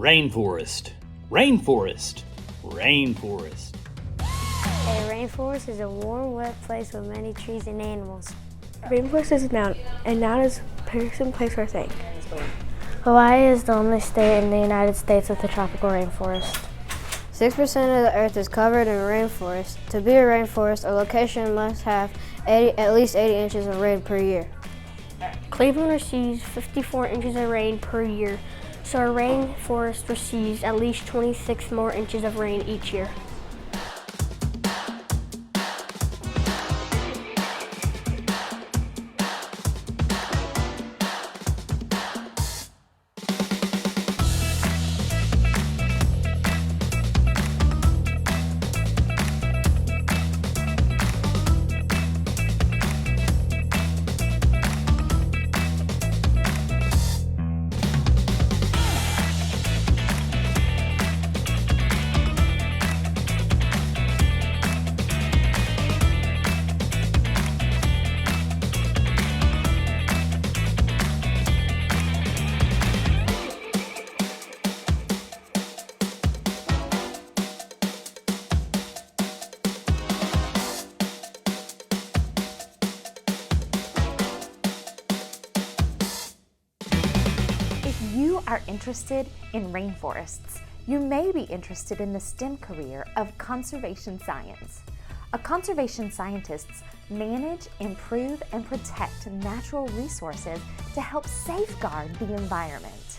Rainforest, rainforest, rainforest. A rainforest is a warm, wet place with many trees and animals. Rainforest is a noun. A noun is a person, place, or thing. Hawaii is the only state in the United States with a tropical rainforest. 6% of the earth is covered in rainforest. To be a rainforest, a location must have at least 80 inches of rain per year. Cleveland receives 54 inches of rain per year, so a rainforest receives at least 26 more inches of rain each year. If you are interested in rainforests, you may be interested in the STEM career of conservation science. A conservation scientists manage, improve, and protect natural resources to help safeguard the environment.